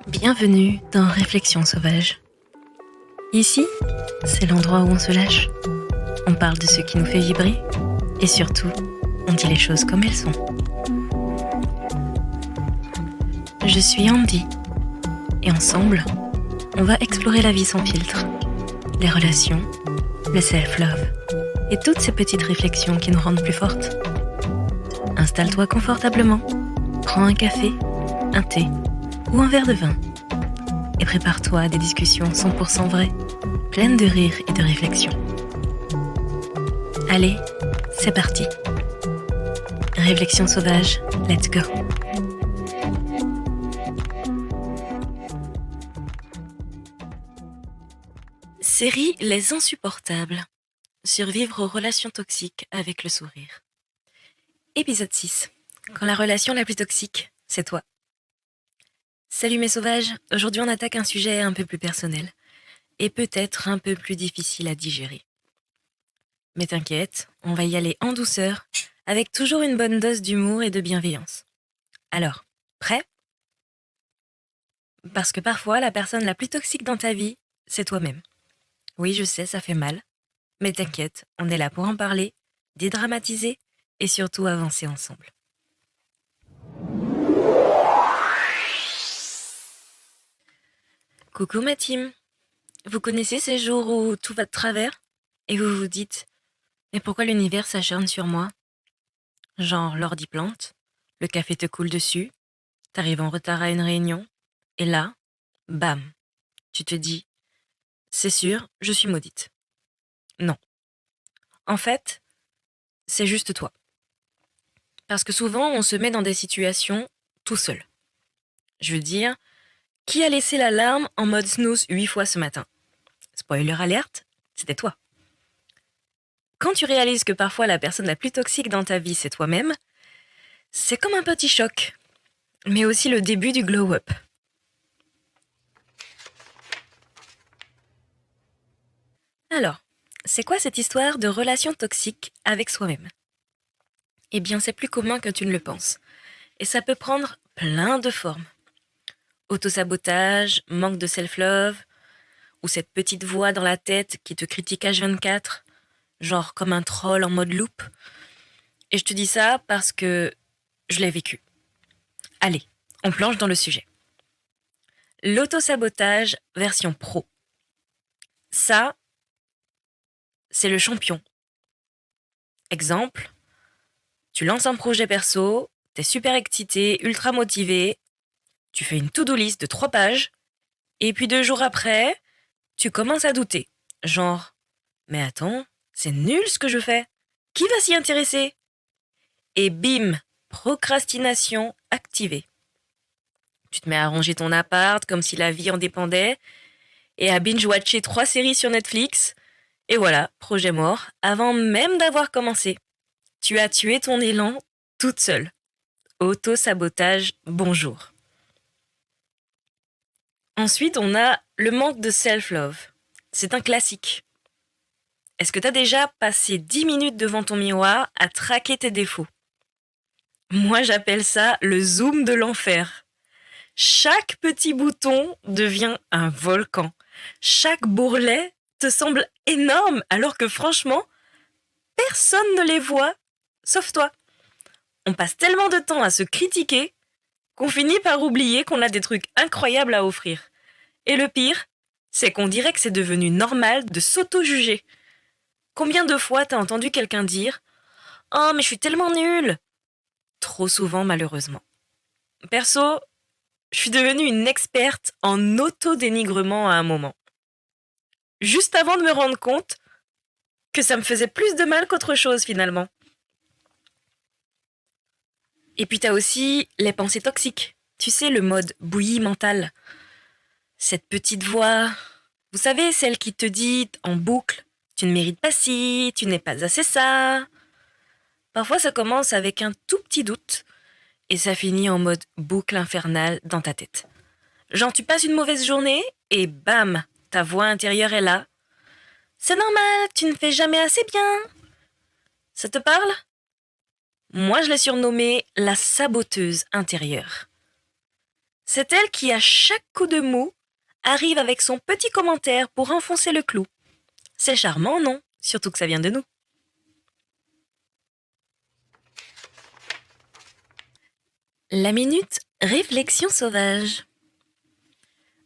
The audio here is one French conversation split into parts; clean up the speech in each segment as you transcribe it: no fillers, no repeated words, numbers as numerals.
Bienvenue dans Réflexions sauvages. Ici, c'est l'endroit où on se lâche. On parle de ce qui nous fait vibrer et surtout, on dit les choses comme elles sont. Je suis Andy et ensemble, on va explorer la vie sans filtre, les relations, le self-love et toutes ces petites réflexions qui nous rendent plus fortes. Installe-toi confortablement, prends un café, un thé ou un verre de vin et prépare-toi à des discussions 100% vraies, pleines de rire et de réflexion. Allez, c'est parti. Réflexion sauvage, let's go. Série Les Insupportables. Survivre aux relations toxiques avec le sourire. Épisode 6. Quand la relation la plus toxique, c'est toi. Salut mes sauvages, aujourd'hui on attaque un sujet un peu plus personnel et peut-être un peu plus difficile à digérer. Mais t'inquiète, on va y aller en douceur, avec toujours une bonne dose d'humour et de bienveillance. Alors, prêt ? Parce que parfois la personne la plus toxique dans ta vie, c'est toi-même. Oui, je sais, ça fait mal, mais t'inquiète, on est là pour en parler, dédramatiser et surtout avancer ensemble. Coucou ma team. Vous connaissez ces jours où tout va de travers et vous vous dites « Mais pourquoi l'univers s'acharne sur moi ?» Genre l'ordi plante, le café te coule dessus, t'arrives en retard à une réunion, et là, bam, tu te dis « C'est sûr, je suis maudite. » Non. En fait, c'est juste toi. Parce que souvent, on se met dans des situations tout seul. Je veux dire, qui a laissé l'alarme en mode snooze 8 fois ce matin ? Spoiler alerte, c'était toi. Quand tu réalises que parfois la personne la plus toxique dans ta vie, c'est toi-même, c'est comme un petit choc, mais aussi le début du glow-up. Alors, c'est quoi cette histoire de relation toxique avec soi-même ? Eh bien, c'est plus commun que tu ne le penses. Et ça peut prendre plein de formes. Autosabotage, manque de self-love, ou cette petite voix dans la tête qui te critique H24, genre comme un troll en mode loop. Et je te dis ça parce que je l'ai vécu. Allez, on plonge dans le sujet. L'autosabotage version pro. Ça, c'est le champion. Exemple, tu lances un projet perso, t'es super excité, ultra motivé, tu fais une to-do list de 3 pages, et puis 2 jours après, tu commences à douter. Genre, mais attends, c'est nul ce que je fais. Qui va s'y intéresser ? Et bim, procrastination activée. Tu te mets à ranger ton appart comme si la vie en dépendait, et à binge-watcher 3 séries sur Netflix, et voilà, projet mort, avant même d'avoir commencé. Tu as tué ton élan toute seule. Auto-sabotage, bonjour. Ensuite, on a le manque de self-love. C'est un classique. Est-ce que tu as déjà passé 10 minutes devant ton miroir à traquer tes défauts ? Moi, j'appelle ça le zoom de l'enfer. Chaque petit bouton devient un volcan. Chaque bourrelet te semble énorme alors que franchement, personne ne les voit, sauf toi. On passe tellement de temps à se critiquer qu'on finit par oublier qu'on a des trucs incroyables à offrir. Et le pire, c'est qu'on dirait que c'est devenu normal de s'auto-juger. Combien de fois t'as entendu quelqu'un dire « Oh, mais je suis tellement nulle !» Trop souvent, malheureusement. Perso, je suis devenue une experte en auto-dénigrement à un moment. Juste avant de me rendre compte que ça me faisait plus de mal qu'autre chose finalement. Et puis t'as aussi les pensées toxiques. Tu sais, le mode bouillie mentale. Cette petite voix, vous savez, celle qui te dit en boucle « Tu ne mérites pas ci, tu n'es pas assez ça ». Parfois ça commence avec un tout petit doute et ça finit en mode boucle infernale dans ta tête. Genre tu passes une mauvaise journée et bam, ta voix intérieure est là. C'est normal, tu ne fais jamais assez bien. Ça te parle ? Moi je l'ai surnommée la saboteuse intérieure. C'est elle qui, à chaque coup de mou, arrive avec son petit commentaire pour enfoncer le clou. C'est charmant, non? Surtout que ça vient de nous. La minute réflexion sauvage.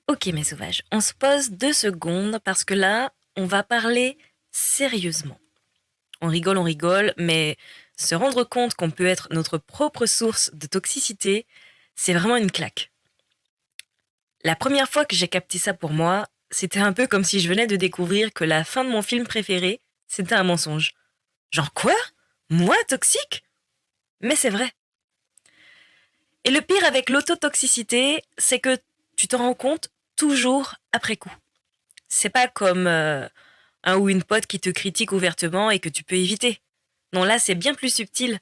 Ok mes sauvages, on se pose 2 secondes parce que là, on va parler sérieusement. On rigole, mais se rendre compte qu'on peut être notre propre source de toxicité, c'est vraiment une claque. La première fois que j'ai capté ça pour moi, c'était un peu comme si je venais de découvrir que la fin de mon film préféré, c'était un mensonge. Genre quoi? Moi, toxique? Mais c'est vrai. Et le pire avec l'autotoxicité, c'est que tu t'en rends compte toujours après coup. C'est pas comme un ou une pote qui te critique ouvertement et que tu peux éviter. Non, là, c'est bien plus subtil.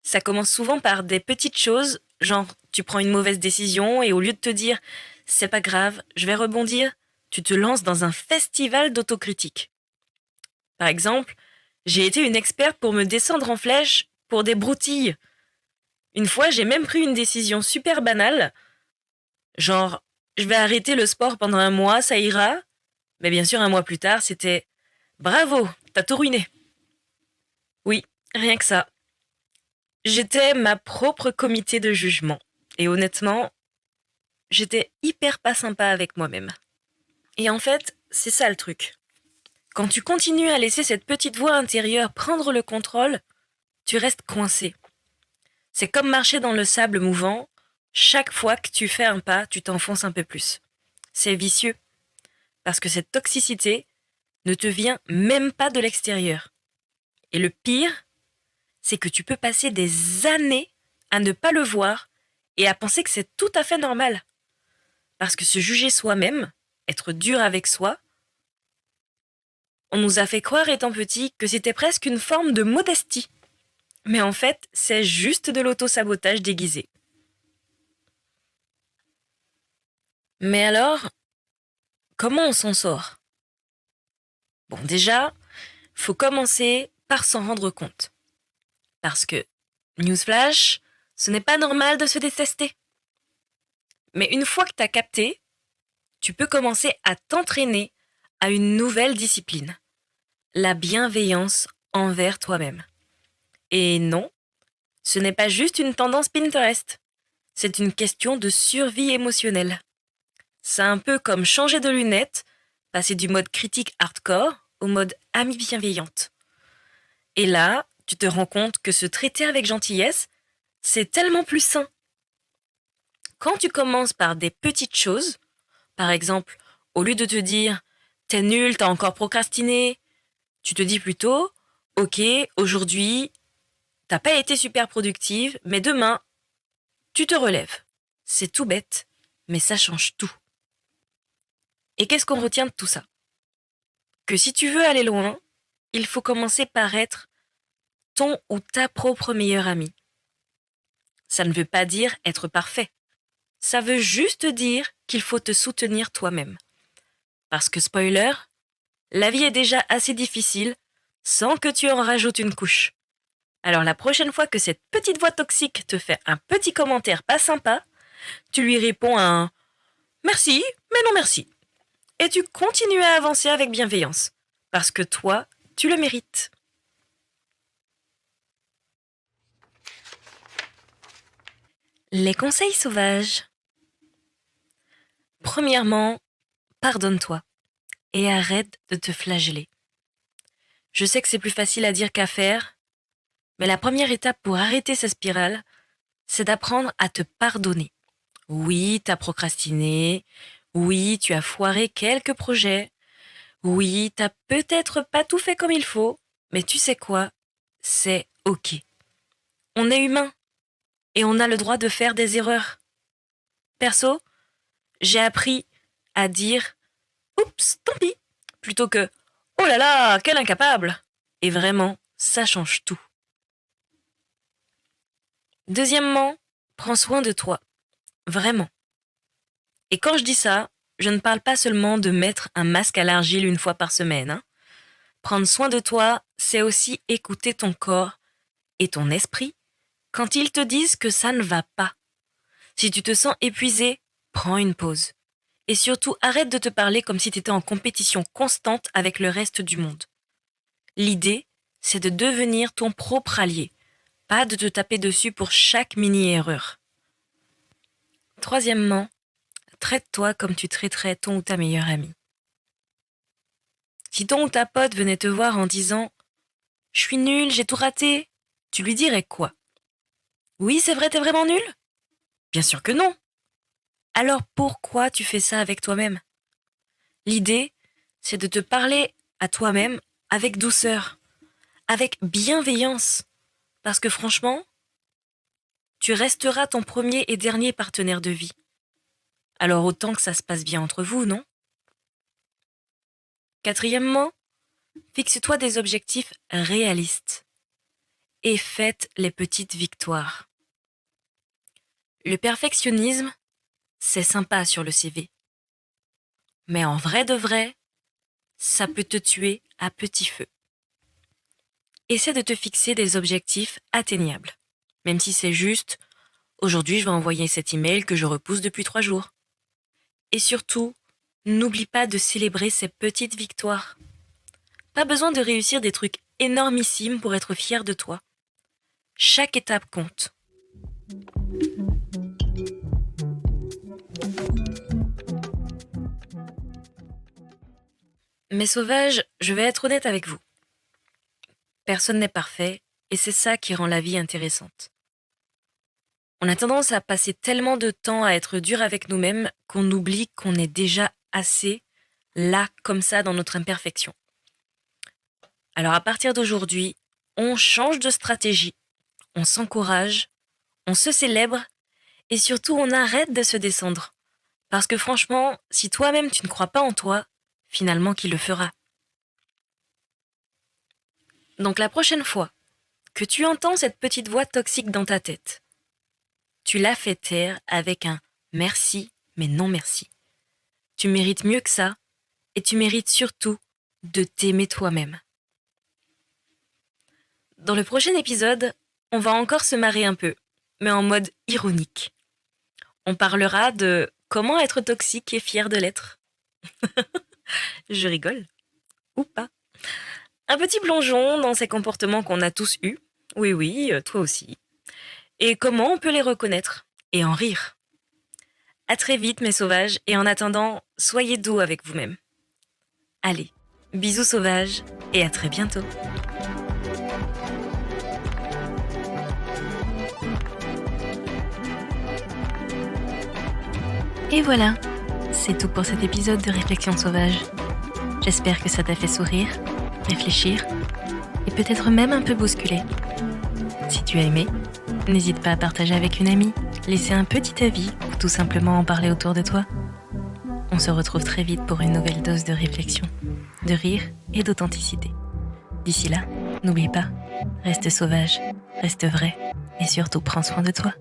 Ça commence souvent par des petites choses, genre tu prends une mauvaise décision et au lieu de te dire c'est pas grave, je vais rebondir, tu te lances dans un festival d'autocritique. Par exemple, j'ai été une experte pour me descendre en flèche pour des broutilles. Une fois, j'ai même pris une décision super banale, genre je vais arrêter le sport pendant 1 mois, ça ira. Mais bien sûr, 1 mois plus tard, c'était bravo, t'as tout ruiné. Oui, rien que ça. J'étais ma propre comité de jugement. Et honnêtement, j'étais hyper pas sympa avec moi-même. Et en fait, c'est ça le truc. Quand tu continues à laisser cette petite voix intérieure prendre le contrôle, tu restes coincé. C'est comme marcher dans le sable mouvant. Chaque fois que tu fais un pas, tu t'enfonces un peu plus. C'est vicieux. Parce que cette toxicité ne te vient même pas de l'extérieur. Et le pire, c'est que tu peux passer des années à ne pas le voir et à penser que c'est tout à fait normal. Parce que se juger soi-même, être dur avec soi, on nous a fait croire étant petit que c'était presque une forme de modestie. Mais en fait, c'est juste de l'auto-sabotage déguisé. Mais alors, comment on s'en sort? Bon, déjà, faut commencer par s'en rendre compte. Parce que, newsflash, ce n'est pas normal de se détester. Mais une fois que t'as capté, tu peux commencer à t'entraîner à une nouvelle discipline. La bienveillance envers toi-même. Et non, ce n'est pas juste une tendance Pinterest. C'est une question de survie émotionnelle. C'est un peu comme changer de lunettes, passer du mode critique hardcore au mode amie bienveillante. Et là, tu te rends compte que se traiter avec gentillesse, c'est tellement plus sain. Quand tu commences par des petites choses, par exemple, au lieu de te dire t'es nul, t'as encore procrastiné, tu te dis plutôt ok, aujourd'hui, t'as pas été super productive, mais demain, tu te relèves. C'est tout bête, mais ça change tout. Et qu'est-ce qu'on retient de tout ça? Que si tu veux aller loin, il faut commencer par être ton ou ta propre meilleure amie. Ça ne veut pas dire être parfait. Ça veut juste dire qu'il faut te soutenir toi-même. Parce que spoiler, la vie est déjà assez difficile sans que tu en rajoutes une couche. Alors la prochaine fois que cette petite voix toxique te fait un petit commentaire pas sympa, tu lui réponds un merci, mais non merci. Et tu continues à avancer avec bienveillance. Parce que toi, tu le mérites. Les conseils sauvages. Premièrement, pardonne-toi et arrête de te flageller. Je sais que c'est plus facile à dire qu'à faire, mais la première étape pour arrêter cette spirale, c'est d'apprendre à te pardonner. Oui, t'as procrastiné. Oui, tu as foiré quelques projets. Oui, t'as peut-être pas tout fait comme il faut, mais tu sais quoi? C'est ok. On est humain et on a le droit de faire des erreurs. Perso, j'ai appris à dire oups, tant pis, plutôt que oh là là, quel incapable. Et vraiment, ça change tout. Deuxièmement, prends soin de toi. Vraiment. Et quand je dis ça, je ne parle pas seulement de mettre un masque à l'argile 1 fois par semaine. Hein. Prendre soin de toi, c'est aussi écouter ton corps et ton esprit quand ils te disent que ça ne va pas. Si tu te sens épuisé, prends une pause. Et surtout, arrête de te parler comme si tu étais en compétition constante avec le reste du monde. L'idée, c'est de devenir ton propre allié, pas de te taper dessus pour chaque mini-erreur. Troisièmement, traite-toi comme tu traiterais ton ou ta meilleure amie. Si ton ou ta pote venait te voir en disant « Je suis nul, j'ai tout raté », tu lui dirais quoi? Oui, c'est vrai, t'es vraiment nul? Bien sûr que non. Alors pourquoi tu fais ça avec toi-même? L'idée, c'est de te parler à toi-même avec douceur, avec bienveillance. Parce que franchement, tu resteras ton premier et dernier partenaire de vie. Alors autant que ça se passe bien entre vous, non? Quatrièmement, fixe-toi des objectifs réalistes et fête les petites victoires. Le perfectionnisme, c'est sympa sur le CV. Mais en vrai de vrai, ça peut te tuer à petit feu. Essaie de te fixer des objectifs atteignables. Même si c'est juste, aujourd'hui je vais envoyer cet email que je repousse depuis 3 jours. Et surtout, n'oublie pas de célébrer ces petites victoires. Pas besoin de réussir des trucs énormissimes pour être fier de toi. Chaque étape compte. Mais sauvages, je vais être honnête avec vous. Personne n'est parfait, et c'est ça qui rend la vie intéressante. On a tendance à passer tellement de temps à être dur avec nous-mêmes qu'on oublie qu'on est déjà assez là, comme ça, dans notre imperfection. Alors à partir d'aujourd'hui, on change de stratégie, on s'encourage, on se célèbre, et surtout on arrête de se descendre. Parce que franchement, si toi-même tu ne crois pas en toi, finalement qui le fera? Donc la prochaine fois que tu entends cette petite voix toxique dans ta tête, tu la fais taire avec un merci, mais non merci. Tu mérites mieux que ça, et tu mérites surtout de t'aimer toi-même. Dans le prochain épisode, on va encore se marrer un peu, mais en mode ironique. On parlera de comment être toxique et fier de l'être. Je rigole. Ou pas. Un petit plongeon dans ces comportements qu'on a tous eus. Oui, oui, toi aussi. Et comment on peut les reconnaître et en rire. À très vite, mes sauvages, et en attendant, soyez doux avec vous-même. Allez, bisous sauvages, et à très bientôt. Et voilà, c'est tout pour cet épisode de Réflexion sauvage. J'espère que ça t'a fait sourire, réfléchir, et peut-être même un peu bousculer. Si tu as aimé, n'hésite pas à partager avec une amie, laisser un petit avis ou tout simplement en parler autour de toi. On se retrouve très vite pour une nouvelle dose de réflexion, de rire et d'authenticité. D'ici là, n'oublie pas, reste sauvage, reste vrai et surtout prends soin de toi.